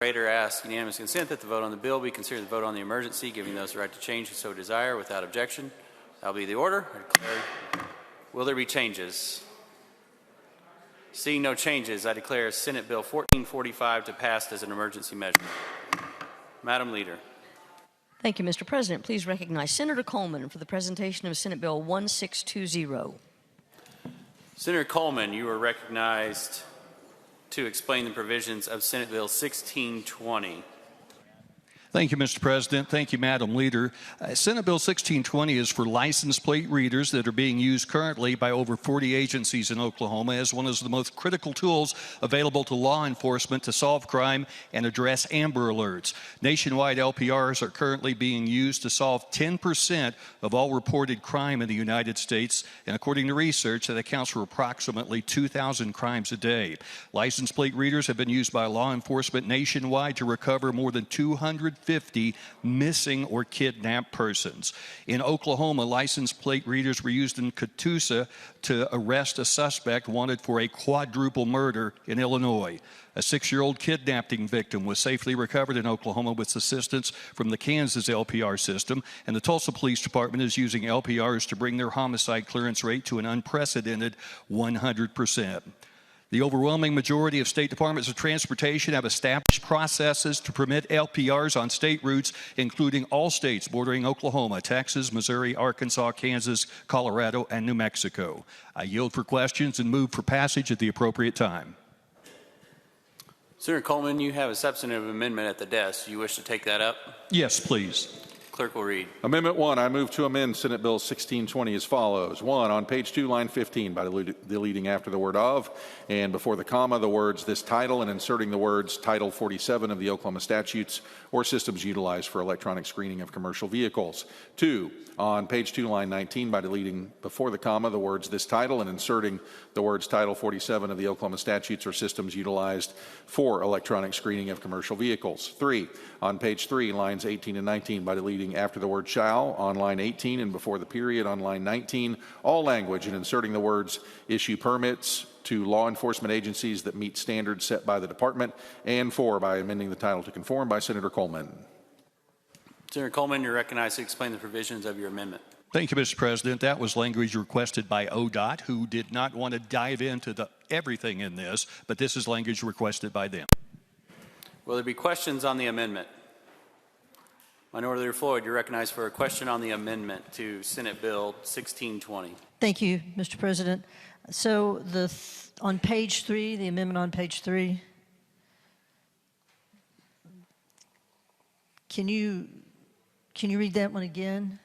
Moderator asks unanimous consent that the vote on the bill be considered the vote on the emergency, giving those the right to change who so desire without objection. That will be the order. I declare. Will there be changes? Seeing no changes, I declare Senate Bill 1445 to pass as an emergency measure. Madam Leader. Thank you, Mr. President. Please recognize Senator Coleman for the presentation of Senate Bill 1620. Senator Coleman, you are recognized to explain the provisions of Senate Bill 1620. Thank you, Mr. President. Thank you, Madam Leader. Senate Bill 1620 is for license plate readers that are being used currently by over 40 agencies in Oklahoma as one of the most critical tools available to law enforcement to solve crime and address Amber Alerts. Nationwide LPRs are currently being used to solve 10% of all reported crime in the United States, and according to research, that accounts for approximately 2,000 crimes a day. License plate readers have been used by law enforcement nationwide to recover more than 250 missing or kidnapped persons. In Oklahoma, license plate readers were used in Catoosa to arrest a suspect wanted for a quadruple murder in Illinois. A 6-year-old kidnapping victim was safely recovered in Oklahoma with assistance from the Kansas LPR system, and the Tulsa Police Department is using LPRs to bring their homicide clearance rate to an unprecedented 100%. The overwhelming majority of state departments of transportation have established processes to permit LPRs on state routes, including all states bordering Oklahoma, Texas, Missouri, Arkansas, Kansas, Colorado, and New Mexico. I yield for questions and move for passage at the appropriate time. Senator Coleman, you have a substantive amendment at the desk. Do you wish to take that up? Yes, please. Clerk will read. Amendment 1, I move to amend Senate Bill 1620 as follows. 1, on page 2, line 15, by deleting after the word of and before the comma the words this title and inserting the words Title 47 of the Oklahoma statutes or systems utilized for electronic screening of commercial vehicles. 2, on page 2, line 19, by deleting before the comma the words this title and inserting the words Title 47 of the Oklahoma statutes or systems utilized for electronic screening of commercial vehicles. 3, on page 3, lines 18 and 19, by deleting after the word shall on line 18 and before the period on line 19, all language, and inserting the words issue permits to law enforcement agencies that meet standards set by the department, and 4, by amending the title to conform by Senator Coleman. Senator Coleman, you're recognized to explain the provisions of your amendment. Thank you, Mr. President. That was language requested by ODOT, who did not want to dive into everything in this, but this is language requested by them. Will there be questions on the amendment? Minority Leader Floyd, you're recognized for a question on the amendment to Senate Bill 1620. Thank you, Mr. President. So on page 3, the amendment on page 3, can you read that one again?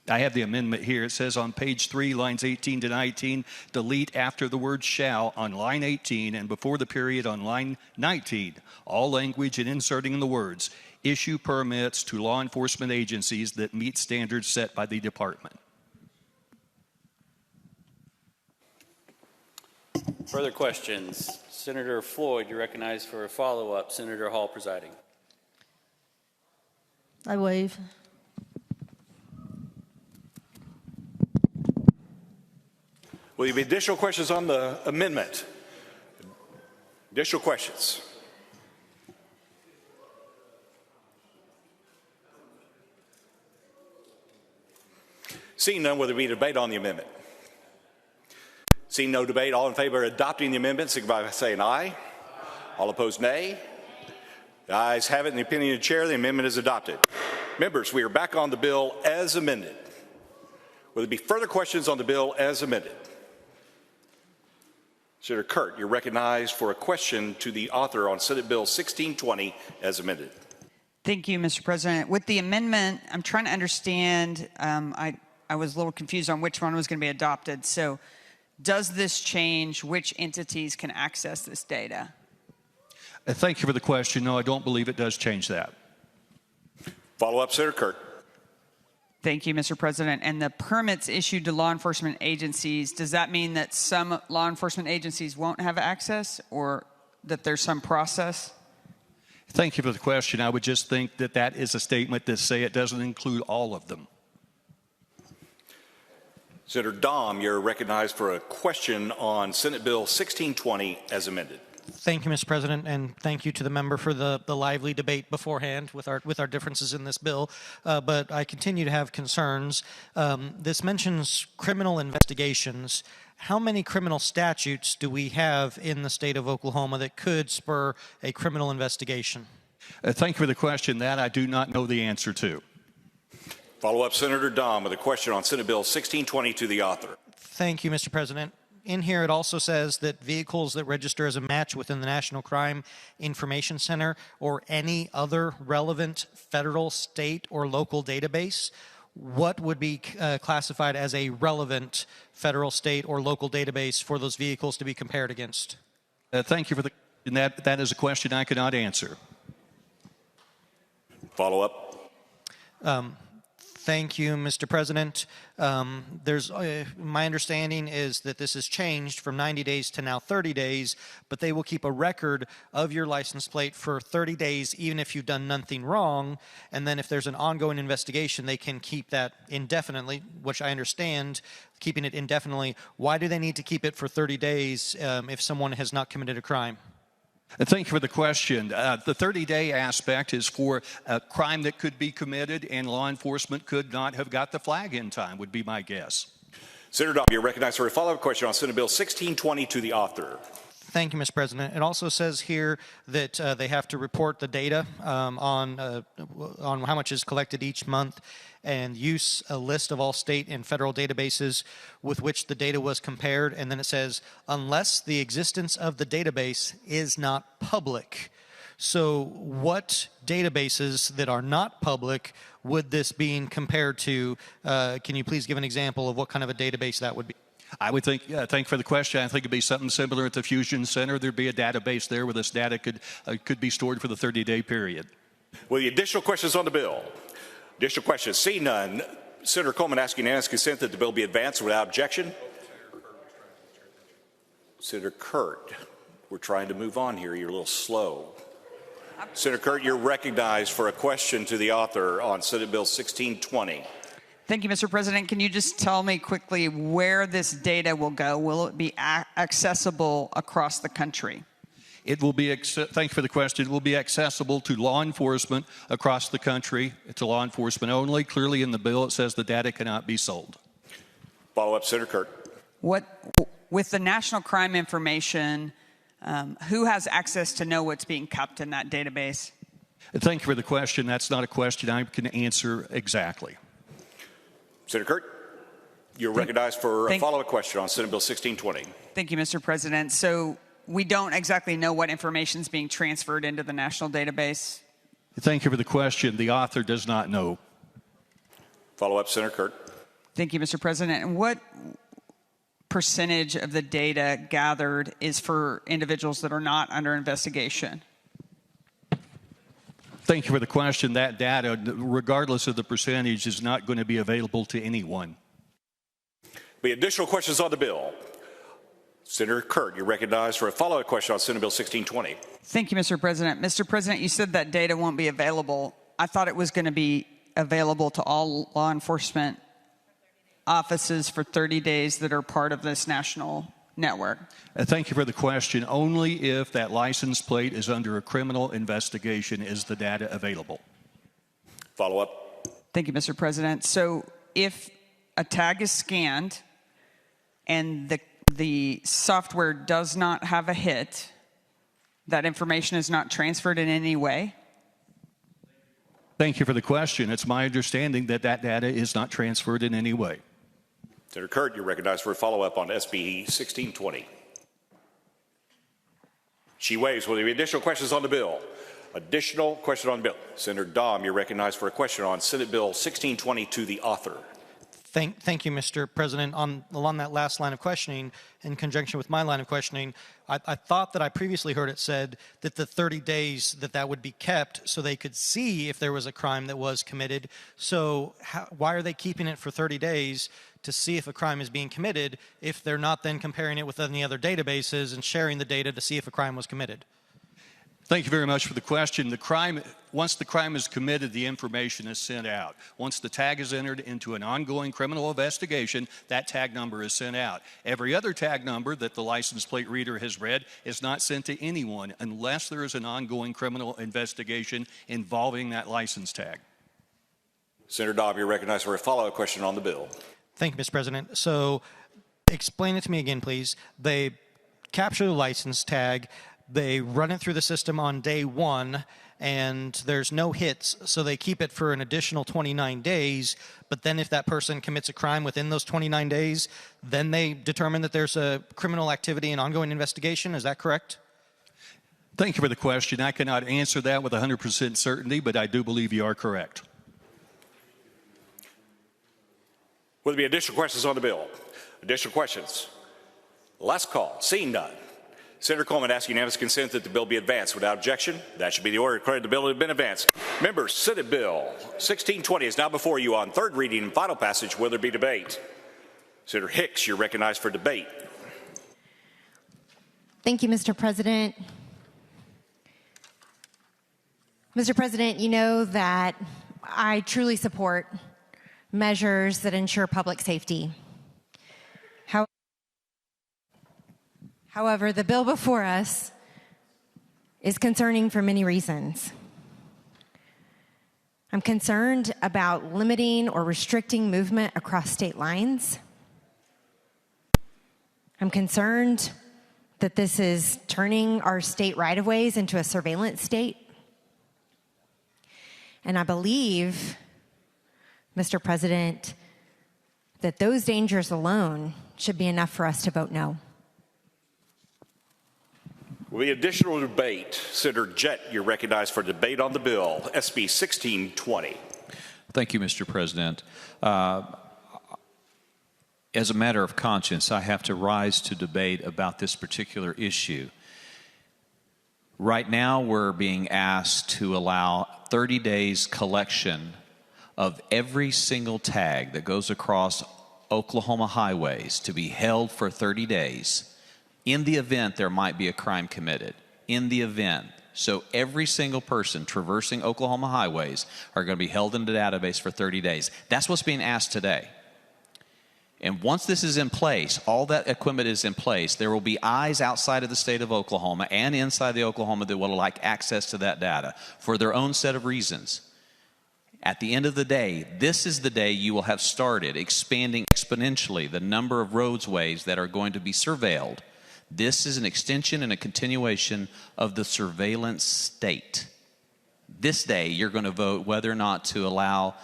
I have the amendment here. It says on page 3, lines 18 to 19, delete after the word shall on line 18 and before the period on line 19, all language and inserting the words issue permits to law enforcement agencies that meet standards set by the department. Further questions? Senator Floyd, you're recognized for a follow-up. Senator Hall presiding. I waive. Will there be additional questions on the amendment? Additional questions? Seeing none, will there be debate on the amendment? Seeing no debate, all in favor of adopting the amendment, signify by saying aye. All opposed, nay. The ayes have it. In the opinion of the chair, the amendment is adopted. Members, we are back on the bill as amended. Will there be further questions on the bill as amended? Senator Kurt, you're recognized for a question to the author on Senate Bill 1620 as amended. Thank you, Mr. President. With the amendment, I'm trying to understand, I was a little confused on which one was going to be adopted. So does this change which entities can access this data? Thank you for the question. No, I don't believe it does change that. Follow up, Senator Kurt. Thank you, Mr. President. And the permits issued to law enforcement agencies, does that mean that some law enforcement agencies won't have access or that there's some process? Thank you for the question. I would just think that that is a statement that say it doesn't include all of them. Senator Dom, you're recognized for a question on Senate Bill 1620 as amended. Thank you, Mr. President, and thank you to the member for the lively debate beforehand with our differences in this bill. But I continue to have concerns. This mentions criminal investigations. How many criminal statutes do we have in the state of Oklahoma that could spur a criminal investigation? Thank you for the question. That I do not know the answer to. Follow up, Senator Dom, with a question on Senate Bill 1620 to the author. Thank you, Mr. President. In here, it also says that vehicles that register as a match within the National Crime Information Center or any other relevant federal, state, or local database, what would be classified as a relevant federal, state, or local database for those vehicles to be compared against? Thank you for the question. That is a question I cannot answer. Follow up. Thank you, Mr. President. My understanding is that this has changed from 90 days to now 30 days, but they will keep a record of your license plate for 30 days, even if you've done nothing wrong. And then if there's an ongoing investigation, they can keep that indefinitely, which I understand, keeping it indefinitely. Why do they need to keep it for 30 days if someone has not committed a crime? Thank you for the question. The 30-day aspect is for a crime that could be committed and law enforcement could not have got the flag in time, would be my guess. Senator Dom, you're recognized for a follow-up question on Senate Bill 1620 to the author. Thank you, Mr. President. It also says here that they have to report the data on how much is collected each month and use a list of all state and federal databases with which the data was compared. And then it says, unless the existence of the database is not public. So what databases that are not public would this being compared to? Can you please give an example of what kind of a database that would be? I would think, thank you for the question. I think it'd be something similar at the Fusion Center. There'd be a database there where this data could be stored for the 30-day period. Well, the additional questions on the bill. Additional questions. See none. Senator Coleman asking unanimous consent that the bill be advanced without objection. Senator Kurt, we're trying to move on here. You're a little slow. Senator Kurt, you're recognized for a question to the author on Senate Bill 1620. Thank you, Mr. President. Can you just tell me quickly where this data will go? Will it be accessible across the country? It will be, thank you for the question, it will be accessible to law enforcement across the country. It's a law enforcement only. Clearly in the bill it says the data cannot be sold. Follow up, Senator Kurt. With the national crime information, who has access to know what's being kept in that database? Thank you for the question. That's not a question I can answer exactly. Senator Kurt, you're recognized for a follow-up question on Senate Bill 1620. Thank you, Mr. President. So we don't exactly know what information is being transferred into the national database? Thank you for the question. The author does not know. Follow-up, Senator Kurt. Thank you, Mr. President. And what percentage of the data gathered is for individuals that are not under investigation? Thank you for the question. That data, regardless of the percentage, is not going to be available to anyone. The additional questions on the bill. Senator Kurt, you're recognized for a follow-up question on Senate Bill 1620. Thank you, Mr. President. Mr. President, you said that data won't be available. I thought it was going to be available to all law enforcement offices for 30 days that are part of this national network. Thank you for the question. Only if that license plate is under a criminal investigation is the data available. Follow up. Thank you, Mr. President. So if a tag is scanned and the software does not have a hit, that information is not transferred in any way? Thank you for the question. It's my understanding that that data is not transferred in any way. Senator Kurt, you're recognized for a follow-up on SB 1620. She waives. Will there be additional questions on the bill? Additional question on the bill. Senator Dom, you're recognized for a question on Senate Bill 1620 to the author. Thank you, Mr. President. Along that last line of questioning, in conjunction with my line of questioning, I thought that I previously heard it said that the 30 days that would be kept so they could see if there was a crime that was committed. So why are they keeping it for 30 days to see if a crime is being committed if they're not then comparing it with any other databases and sharing the data to see if a crime was committed? Thank you very much for the question. Once the crime is committed, the information is sent out. Once the tag is entered into an ongoing criminal investigation, that tag number is sent out. Every other tag number that the license plate reader has read is not sent to anyone unless there is an ongoing criminal investigation involving that license tag. Senator Dobb, you're recognized for a follow-up question on the bill. Thank you, Mr. President. So explain it to me again, please. They capture the license tag, they run it through the system on day one, and there's no hits, so they keep it for an additional 29 days. But then if that person commits a crime within those 29 days, then they determine that there's a criminal activity and ongoing investigation. Is that correct? Thank you for the question. I cannot answer that with 100% certainty, but I do believe you are correct. Will there be additional questions on the bill? Additional questions? Last call. Seeing none. Senator Coleman asks unanimous consent that the bill be advanced without objection. That should be the order. Declare the bill to have been advanced. Members, Senate Bill 1620 is now before you on third reading and final passage. Will there be debate? Senator Hicks, you're recognized for debate. Thank you, Mr. President. Mr. President, you know that I truly support measures that ensure public safety. However, the bill before us is concerning for many reasons. I'm concerned about limiting or restricting movement across state lines. I'm concerned that this is turning our state right-of-ways into a surveillance state. And I believe, Mr. President, that those dangers alone should be enough for us to vote no. Will be additional debate. Senator Jett, you're recognized for debate on the bill, SB 1620. Thank you, Mr. President. As a matter of conscience, I have to rise to debate about this particular issue. Right now, we're being asked to allow 30 days collection of every single tag that goes across Oklahoma highways to be held for 30 days. In the event there might be a crime committed, in the event. So every single person traversing Oklahoma highways are going to be held in the database for 30 days. That's what's being asked today. And once this is in place, all that equipment is in place, there will be eyes outside of the state of Oklahoma and inside the Oklahoma that will like access to that data for their own set of reasons. At the end of the day, this is the day you will have started expanding exponentially the number of roadways that are going to be surveilled. This is an extension and a continuation of the surveillance state. This day, you're going to vote whether or not to allow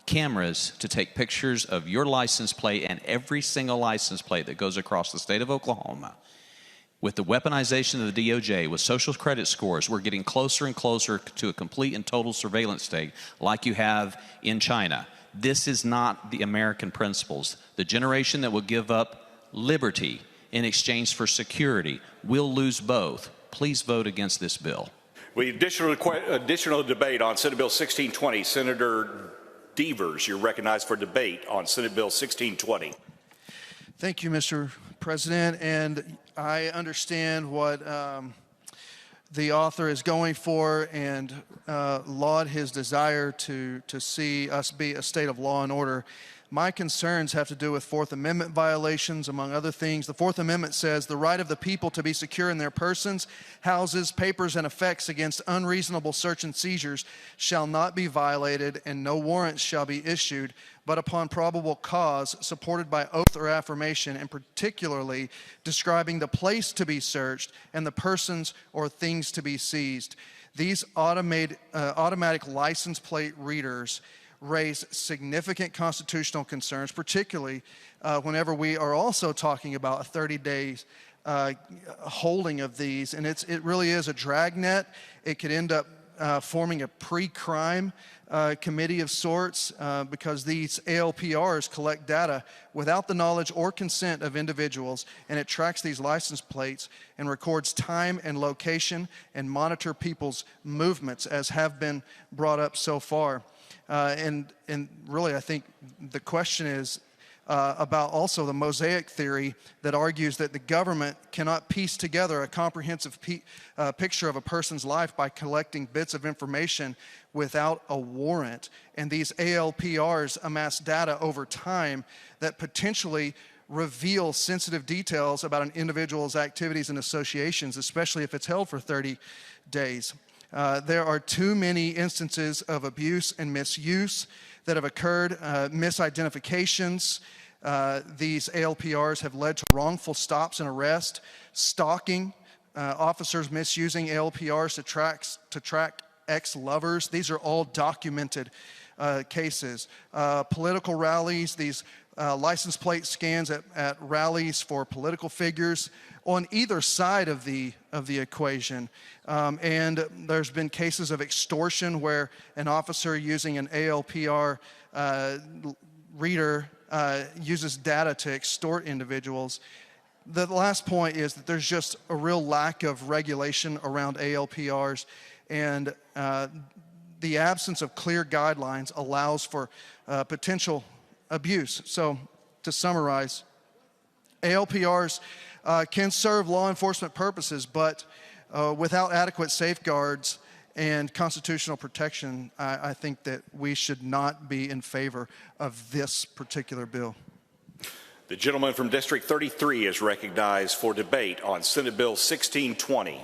cameras to take pictures of your license plate and every single license plate that goes across the state of Oklahoma. With the weaponization of the DOJ, with social credit scores, we're getting closer and closer to a complete and total surveillance state like you have in China. This is not the American principles. The generation that will give up liberty in exchange for security will lose both. Please vote against this bill. We additional debate on Senate Bill 1620. Senator Devers, you're recognized for debate on Senate Bill 1620. Thank you, Mr. President. And I understand what the author is going for and laud his desire to see us be a state of law and order. My concerns have to do with Fourth Amendment violations, among other things. The Fourth Amendment says the right of the people to be secure in their persons, houses, papers, and effects against unreasonable search and seizures shall not be violated, and no warrants shall be issued, but upon probable cause supported by oath or affirmation, and particularly describing the place to be searched and the persons or things to be seized. These automatic license plate readers raise significant constitutional concerns, particularly whenever we are also talking about a 30-day holding of these. And it really is a dragnet. It could end up forming a pre-crime committee of sorts because these ALPRs collect data without the knowledge or consent of individuals, and it tracks these license plates and records time and location and monitor people's movements, as have been brought up so far. And really, I think the question is, about also the mosaic theory that argues that the government cannot piece together a comprehensive picture of a person's life by collecting bits of information without a warrant. And these ALPRs amass data over time that potentially reveal sensitive details about an individual's activities and associations, especially if it's held for 30 days. There are too many instances of abuse and misuse that have occurred, misidentifications. These ALPRs have led to wrongful stops and arrest, stalking, officers misusing ALPRs to track ex-lovers. These are all documented cases. Political rallies, these license plate scans at rallies for political figures on either side of the equation. And there's been cases of extortion where an officer using an ALPR reader uses data to extort individuals. The last point is that there's just a real lack of regulation around ALPRs, and the absence of clear guidelines allows for potential abuse. So, to summarize, ALPRs can serve law enforcement purposes, but without adequate safeguards and constitutional protection, I think that we should not be in favor of this particular bill. The gentleman from District 33 is recognized for debate on Senate Bill 1620.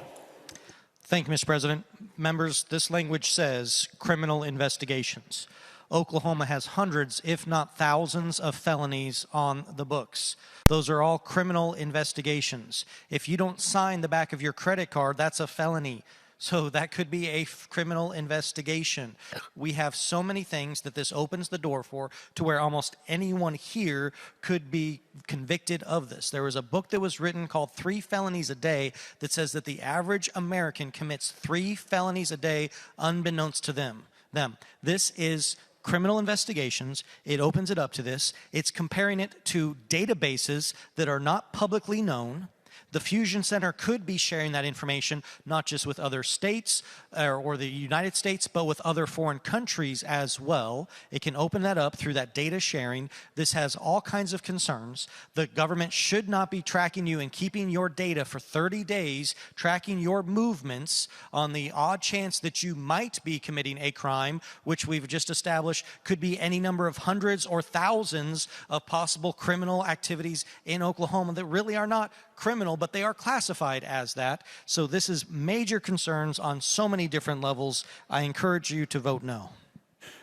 Thank you, Mr. President. Members, this language says criminal investigations. Oklahoma has hundreds, if not thousands, of felonies on the books. Those are all criminal investigations. If you don't sign the back of your credit card, that's a felony. So that could be a criminal investigation. We have so many things that this opens the door for, to where almost anyone here could be convicted of this. There was a book that was written called 3 Felonies a Day that says that the average American commits 3 felonies a day unbeknownst to them. This is criminal investigations. It opens it up to this. It's comparing it to databases that are not publicly known. The Fusion Center could be sharing that information not just with other states or the United States, but with other foreign countries as well. It can open that up through that data sharing. This has all kinds of concerns. The government should not be tracking you and keeping your data for 30 days, tracking your movements on the odd chance that you might be committing a crime, which we've just established could be any number of hundreds or thousands of possible criminal activities in Oklahoma that really are not criminal, but they are classified as that. So this is major concerns on so many different levels. I encourage you to vote no.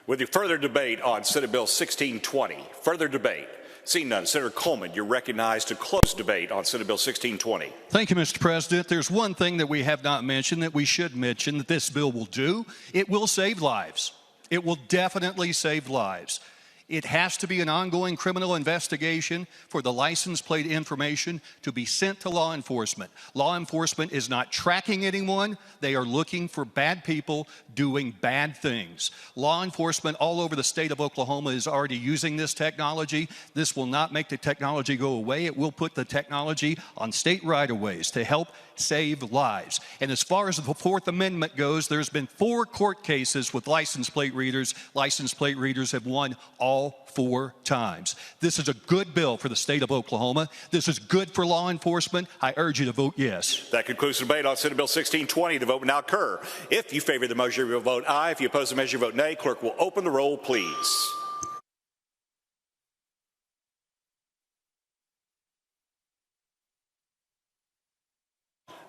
With the further debate on Senate Bill 1620, further debate. Seeing none, Senator Coleman, you're recognized to close debate on Senate Bill 1620. Thank you, Mr. President. There's one thing that we have not mentioned that we should mention that this bill will do. It will save lives. It will definitely save lives. It has to be an ongoing criminal investigation for the license plate information to be sent to law enforcement. Law enforcement is not tracking anyone. They are looking for bad people doing bad things. Law enforcement all over the state of Oklahoma is already using this technology. This will not make the technology go away. It will put the technology on state right-of-ways to help save lives. And as far as the Fourth Amendment goes, there's been 4 court cases with license plate readers. License plate readers have won all 4 times. This is a good bill for the state of Oklahoma. This is good for law enforcement. I urge you to vote yes. That concludes the debate on Senate Bill 1620. The vote will now occur. If you favor the measure, you'll vote aye. If you oppose the measure, you vote nay. Clerk will open the roll, please.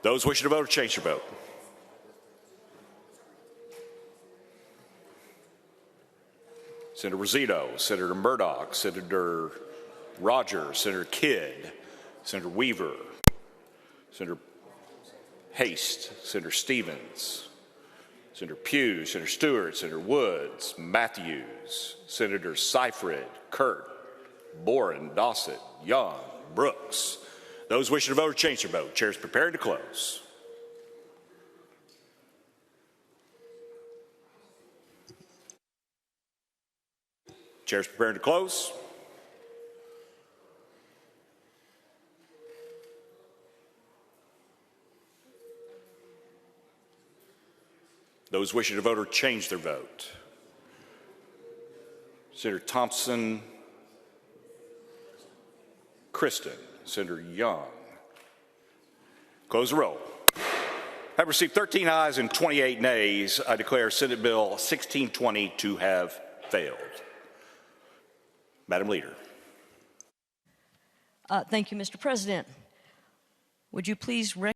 Those wishing to vote, change your vote. Senator Rosito, Senator Murdoch, Senator Rogers, Senator Kidd, Senator Weaver, Senator Haste, Senator Stevens, Senator Pugh, Senator Stewart, Senator Woods, Matthews, Senators Seifrid, Kurt, Boren, Dossett, Young, Brooks. Those wishing to vote, change their vote. Chair is prepared to close. Chair is prepared to close. Those wishing to vote or change their vote. Senator Thompson, Kristen, Senator Young. Close the roll. Have received 13 ayes and 28 nays. I declare Senate Bill 1620 to have failed. Madam Leader. Thank you, Mr. President. Would you please